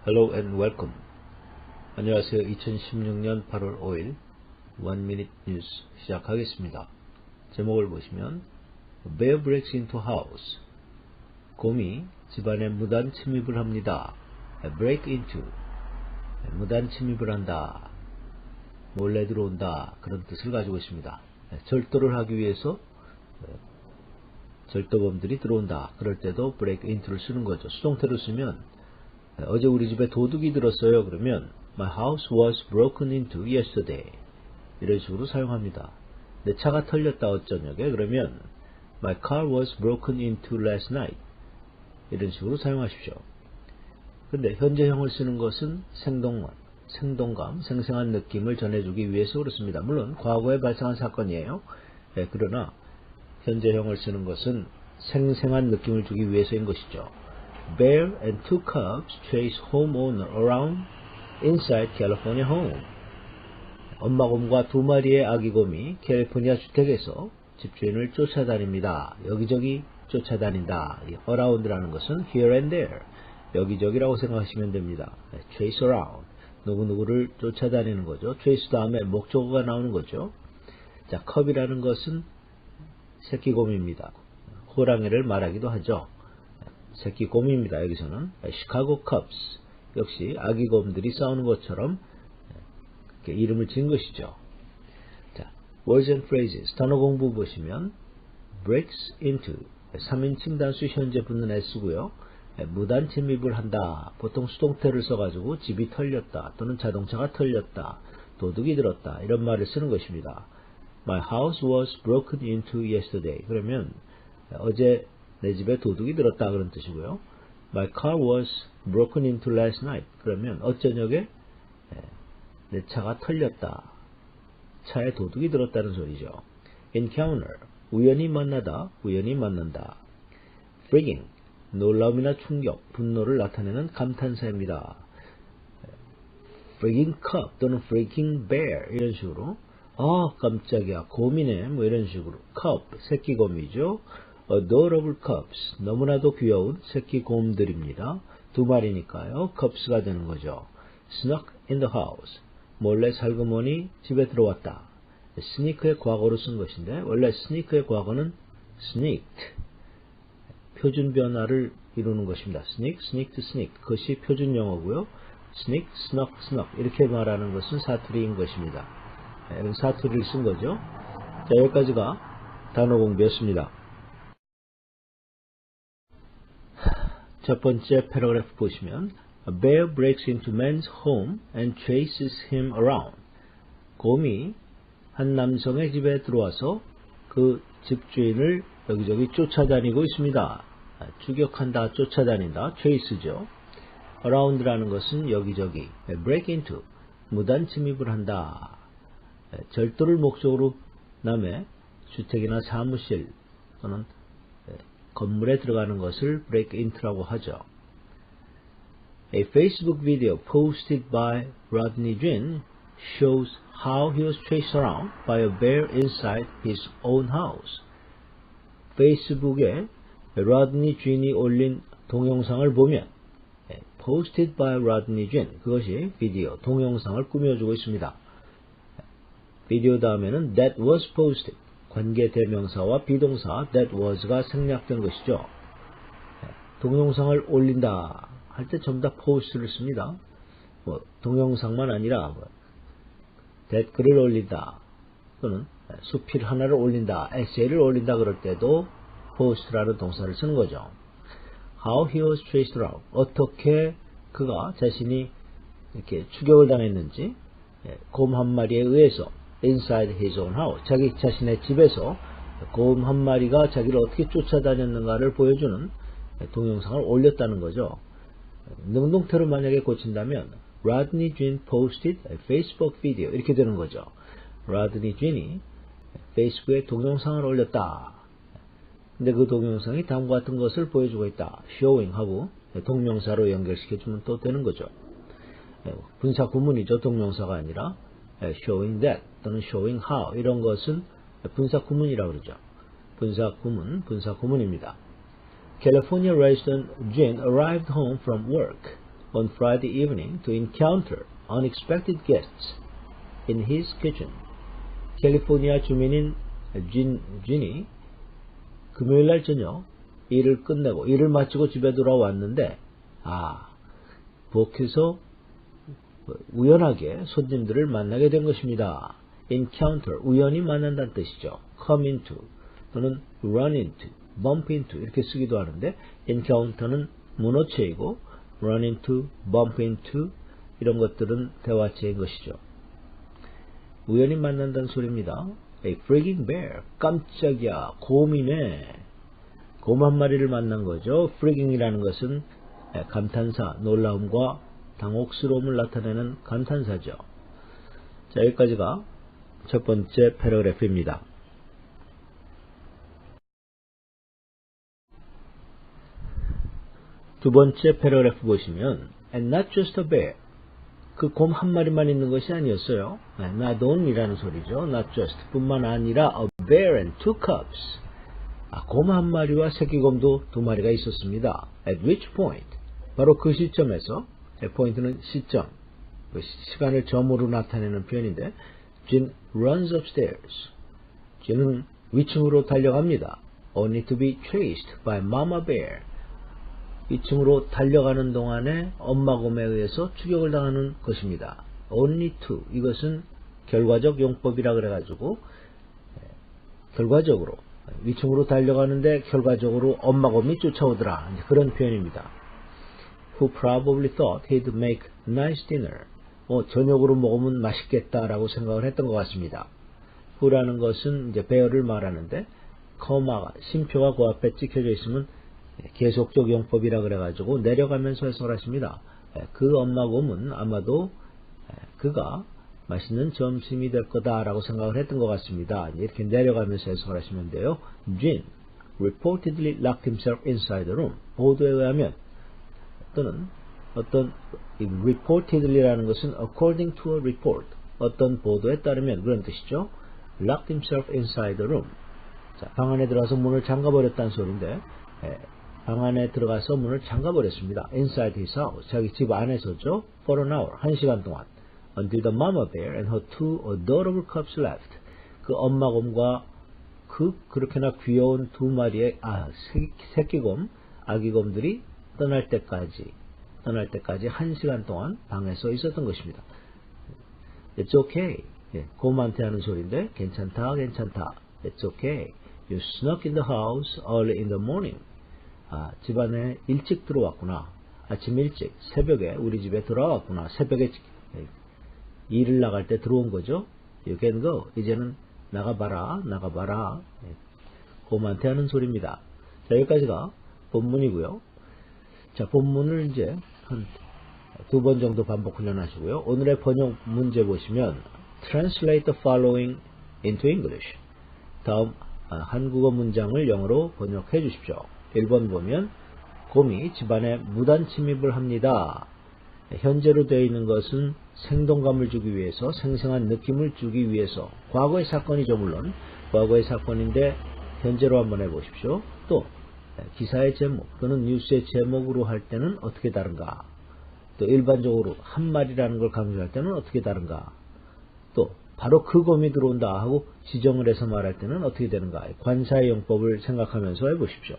Hello and welcome. 안녕하세요. 2016년 8월 5일 One Minute News 시작하겠습니다. 제목을 보시면 Bear breaks into house. 곰이 집안에 무단 침입을 합니다. break into. 무단 침입을 한다. 몰래 들어온다. 그런 뜻을 가지고 있습니다. 절도를 하기 위해서 절도범들이 들어온다. 그럴 때도 break into를 쓰는 거죠. 수동태로 쓰면 어제 우리 집에 도둑이 들었어요. 그러면 My house was broken into yesterday. 이런 식으로 사용합니다. 내 차가 털렸다 어저녁에. 그러면 My car was broken into last night. 이런 식으로 사용하십시오. 근데 현재형을 쓰는 것은 생동감, 생생한 느낌을 전해주기 위해서 그렇습니다. 물론 과거에 발생한 사건이에요. 그러나 현재형을 쓰는 것은 생생한 느낌을 주기 위해서인 것이죠. Bear and two cubs chase homeowner around inside California home. 엄마곰과 두 마리의 아기곰이 캘리포니아 주택에서 집주인을 쫓아다닙니다. 여기저기 쫓아다닌다. around라는 것은 here and there. 여기저기라고 생각하시면 됩니다. chase around. 누구누구를 쫓아다니는 거죠. chase 다음에 목적어가 나오는 거죠. 자, cub이라는 것은 새끼곰입니다. 호랑이를 말하기도 하죠. 새끼곰입니다. 여기서는 시카고 컵스 역시 아기곰들이 싸우는 것처럼 이렇게 이름을 지은 것이죠. 자, words and phrases 단어 공부 보시면 breaks into 3인칭 단수 현재 붙는 s고요. 무단 침입을 한다. 보통 수동태를 써가지고 집이 털렸다 또는 자동차가 털렸다, 도둑이 들었다 이런 말을 쓰는 것입니다. My house was broken into yesterday. 그러면 어제 내 집에 도둑이 들었다 그런 뜻이고요. My car was broken into last night. 그러면 어저녁에 내 차가 털렸다. 차에 도둑이 들었다는 소리죠. Encounter. 우연히 만나다, 우연히 만난다. Freaking. 놀라움이나 충격, 분노를 나타내는 감탄사입니다. Freaking cub 또는 freaking bear 이런 식으로 깜짝이야 곰이네 뭐 이런 식으로 cub 새끼곰이죠. Adorable cubs 너무나도 귀여운 새끼 곰들입니다. 두 마리니까요. cubs가 되는 거죠. Snuck in the house 몰래 살그머니 집에 들어왔다. sneak의 과거로 쓴 것인데 원래 sneak의 과거는 sneaked 표준 변화를 이루는 것입니다. sneak, sneaked, sneaked 그것이 표준 영어고요. sneak, snuck, snuck 이렇게 말하는 것은 사투리인 것입니다. 사투리를 쓴 거죠. 자, 여기까지가 단어 공부였습니다. 첫 번째 패러그래프 보시면 A bear breaks into man's home and chases him around. 곰이 한 남성의 집에 들어와서 그 집주인을 여기저기 쫓아다니고 있습니다. 추격한다, 쫓아다닌다, chase죠. around라는 것은 여기저기, break into, 무단 침입을 한다. 절도를 목적으로 남의 주택이나 사무실 또는 건물에 들어가는 것을 break into라고 하죠. A Facebook video posted by Rodney Jean shows how he was chased around by a bear inside his own house. 페이스북에 Rodney Jean이 올린 동영상을 보면 posted by Rodney Jean 그것이 비디오, 동영상을 꾸며주고 있습니다. 비디오 다음에는 that was posted 관계 대명사와 비동사 that was가 생략된 것이죠. 동영상을 올린다 할 때 전부 다 post를 씁니다. 동영상만 아니라 댓글을 올린다 또는 수필 하나를 올린다, 에세이를 올린다 그럴 때도 post라는 동사를 쓰는 거죠. How he was chased around 어떻게 그가 자신이 이렇게 추격을 당했는지 곰 한 마리에 의해서 inside his own house 자기 자신의 집에서 곰 한 마리가 자기를 어떻게 쫓아다녔는가를 보여주는 동영상을 올렸다는 거죠. 능동태로 만약에 고친다면 Rodney Jean posted a Facebook video 이렇게 되는 거죠. Rodney Jean이 페이스북에 동영상을 올렸다. 근데 그 동영상이 다음과 같은 것을 보여주고 있다. showing 하고 동명사로 연결시켜주면 또 되는 거죠. 분사 구문이죠. 동명사가 아니라 showing that 또는 showing how 이런 것은 분사 구문이라고 그러죠. 분사 구문, 분사 구문입니다. California resident Jean arrived home from work. on Friday evening to encounter unexpected guests in his kitchen. 캘리포니아 주민인 진이 금요일날 저녁 일을 끝내고 일을 마치고 집에 돌아왔는데 부엌에서 우연하게 손님들을 만나게 된 것입니다. encounter, 우연히 만난다는 뜻이죠. come into 또는 run into, bump into 이렇게 쓰기도 하는데 encounter는 문어체이고 run into, bump into 이런 것들은 대화체인 것이죠. 우연히 만난다는 소리입니다. A freaking bear, 깜짝이야, 곰이네. 곰 한 마리를 만난 거죠. freaking이라는 것은 감탄사, 놀라움과 당혹스러움을 나타내는 감탄사죠. 자, 여기까지가 첫 번째 패러그래프입니다. 두 번째 패러그래프 보시면 and not just a bear, 그 곰 한 마리만 있는 것이 아니었어요. not only라는 소리죠. not just 뿐만 아니라 a bear and two cubs, 곰 한 마리와 새끼곰도 두 마리가 있었습니다. at which point, 바로 그 시점에서, 포인트는 시점, 시간을 점으로 나타내는 표현인데 Jin runs upstairs, Jin은 위층으로 달려갑니다. only to be chased by Mama Bear, 위층으로 달려가는 동안에 엄마 곰에 의해서 추격을 당하는 것입니다. only to, 이것은 결과적 용법이라 그래가지고 결과적으로 위층으로 달려가는데 결과적으로 엄마 곰이 쫓아오더라, 그런 표현입니다. Who probably thought he'd make nice dinner, 저녁으로 먹으면 맛있겠다라고 생각을 했던 것 같습니다. who라는 것은 이제 bear를 말하는데 커마가, 쉼표가 그 앞에 찍혀져 있으면 계속적 용법이라 그래가지고 내려가면서 해석을 하십니다. 그 엄마 곰은 아마도 그가 맛있는 점심이 될 거다라고 생각을 했던 것 같습니다. 이렇게 내려가면서 해석을 하시면 돼요. Jin reportedly locked himself inside the room. 보도에 의하면 또는 어떤 reportedly라는 것은 according to a report, 어떤 보도에 따르면 그런 뜻이죠. locked himself inside the room. 자, 방 안에 들어가서 문을 잠가버렸다는 소리인데 방 안에 들어가서 문을 잠가버렸습니다. inside his house, 자기 집 안에서죠. for an hour, 1시간 동안. until the mama bear and her two adorable cubs left. 그 엄마 곰과 그렇게나 귀여운 두 마리의 새끼곰, 아기곰들이 떠날 때까지 1시간 동안 방에서 있었던 것입니다. It's okay. 곰한테 하는 소리인데 괜찮다. It's okay. You snuck in the house early in the morning. 집안에 일찍 들어왔구나. 아침 일찍, 새벽에 우리 집에 들어왔구나. 새벽에 일을 나갈 때 들어온 거죠. You can go. 이제는 나가봐라. 곰한테 하는 소리입니다. 자, 여기까지가 본문이고요. 자, 본문을 이제 한 2번 정도 반복 훈련하시고요. 오늘의 번역 문제 보시면 Translate the following into English. 다음 한국어 문장을 영어로 번역해 주십시오. 1번 보면 곰이 집안에 무단 침입을 합니다. 현재로 되어 있는 것은 생동감을 주기 위해서, 생생한 느낌을 주기 위해서, 과거의 사건이죠. 물론 과거의 사건인데 현재로 한번 해보십시오. 또 기사의 제목 또는 뉴스의 제목으로 할 때는 어떻게 다른가, 또 일반적으로 한 말이라는 걸 강조할 때는 어떻게 다른가, 또 바로 그 곰이 들어온다 하고 지정을 해서 말할 때는 어떻게 되는가, 관사의 용법을 생각하면서 해보십시오.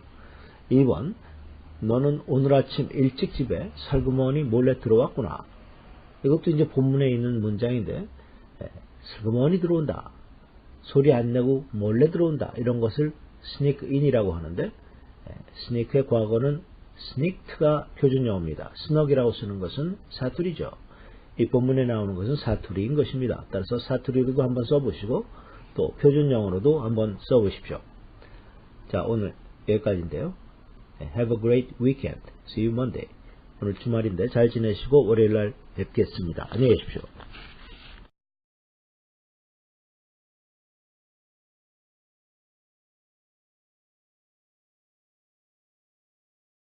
2번, 너는 오늘 아침 일찍 집에 슬그머니 몰래 들어왔구나. 이것도 이제 본문에 있는 문장인데 슬그머니 들어온다, 소리 안 내고 몰래 들어온다, 이런 것을 sneak in이라고 하는데 sneak의 과거는 sneaked가 표준 용어입니다. snuck이라고 쓰는 것은 사투리죠. 이 본문에 나오는 것은 사투리인 것입니다. 따라서 사투리로도 한번 써보시고 또 표준 용어로도 한번 써보십시오. 자, 오늘 여기까지인데요. Have a great weekend. See you Monday. 오늘 주말인데 잘 지내시고 월요일날 뵙겠습니다. 안녕히 계십시오.